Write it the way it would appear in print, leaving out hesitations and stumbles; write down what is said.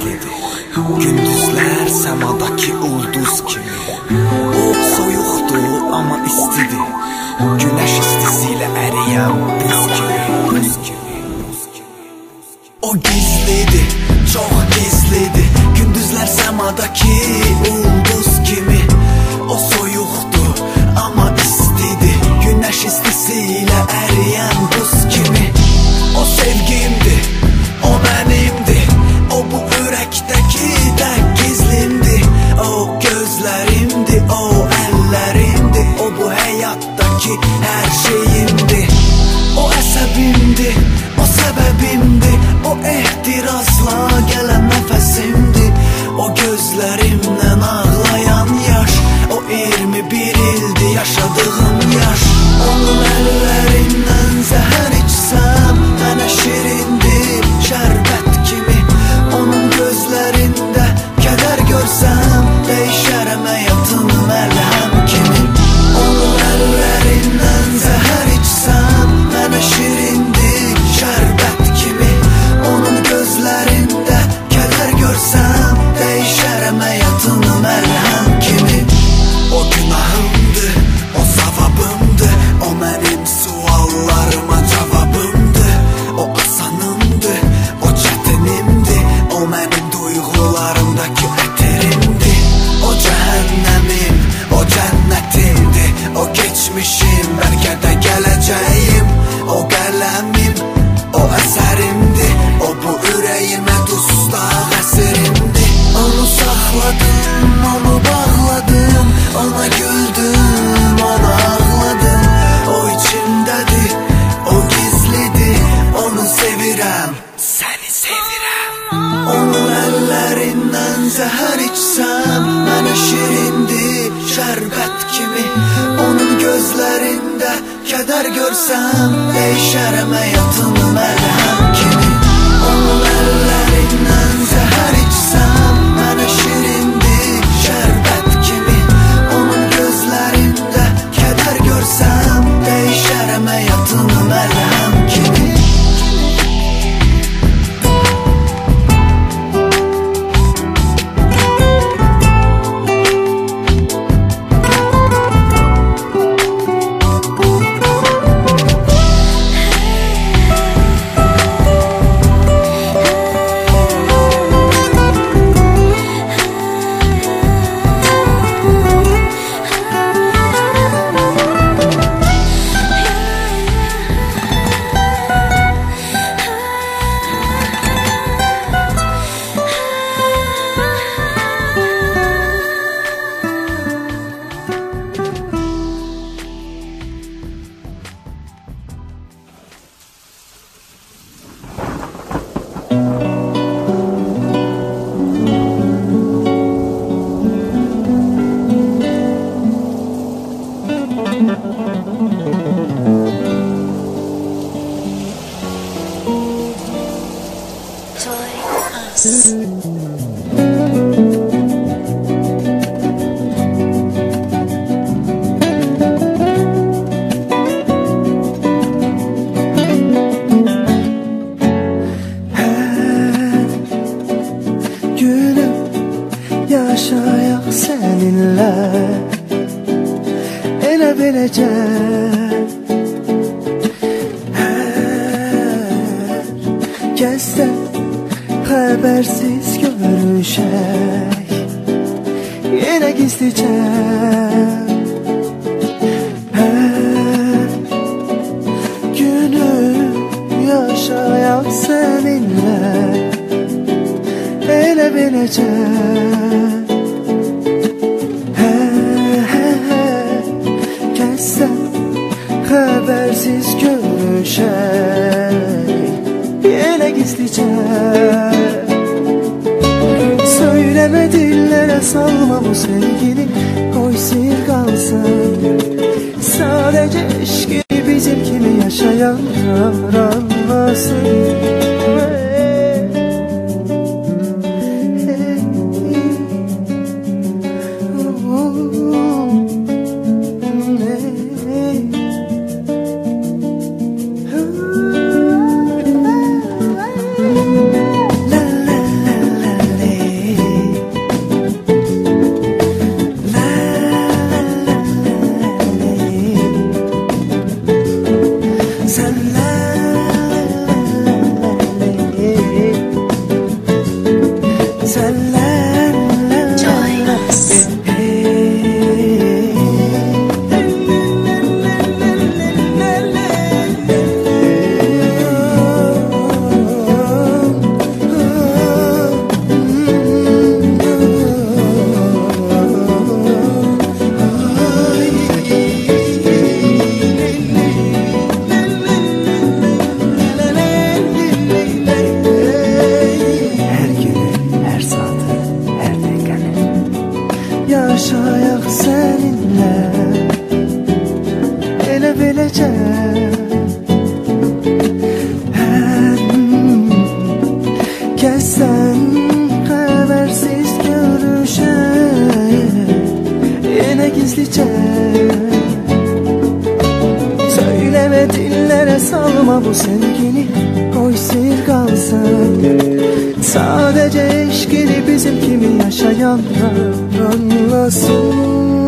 gizlidir. Gündüzlər səmadakı ulduz kimi. O soyuqdur, amma istidir. Günəş istisiyle əriyən buz kimi. O gizlidir, çox gizlidir. Gündüzlər səmadakı ulduz kimi. O soyuqdur, amma istidir. Günəş istisiyle əriyən buz kimi. O sevgimdir, o mənimdir. O bu ürəkdəki də gizlimdir. O gözlərimdir, o əllərimdir. O bu həyatdaki hər şeyimdir. O əsəbimdir, o səbəbimdir. O ehtirasla gələn nəfəsimdir. O gözlərimdən ağlayan yaş. O 21 ildir yaşadığım yaş. Onun əllərindən zəhər içsəm mənə şirindir, şərbət kimi. Onun gözlərində kədər görsəm dəyişərəm həyatını məlhəm kimi. Onun əllərindən zəhər içsəm mənə şirindir, şərbət kimi. Onun gözlərində kədər görsəm dəyişərəm həyatını məlhəm kimi. O günahımdır, o savabımdır. O mənim suallarıma cavabımdır. O asanımdır, o çətinimdir. O mənim duyğularımdakı ətirimdir. O cəhənnəmim, o cənnətimdir. O keçmişim, bəlkə də gələcəyim. O qələmim, o əsərimdir. O bu ürəyimə dustaq əsərimdir. Onu saxladım, onu bağladım. Ona güldüm, ona ağladım. O içimdədir, o gizlidir. Onu sevirəm, səni sevirəm. Onun əllərindən zəhər içsəm mənə şirindir, şərbət kimi. Onun gözlərində kədər görsəm dəyişərəm həyatını məlhəm kimi. Onun əllərindən zəhər içsəm mənə şirindir, şərbət kimi. Onun gözlərində kədər görsəm dəyişərəm həyatını məlhəm kimi. Yaşayaq səninlə elə beləcə. Hər kəsdən xəbərsiz görüşək yenə gizlicə. Hər günü yaşayaq səninlə elə beləcə. Kəsdən xəbərsiz görüşək yenə gizlicə. Söyləmə dillərə salma bu sevgini, qoy sir qalsın. Sadəcə eşqini bizim kimi yaşayanlar anlasın. Sen habersiz görüşen yine gizlice. Söyleme dillere salma bu sevgini, koy sır kalsın. Sadece eşkini bizim kimi yaşayanlar anlasın.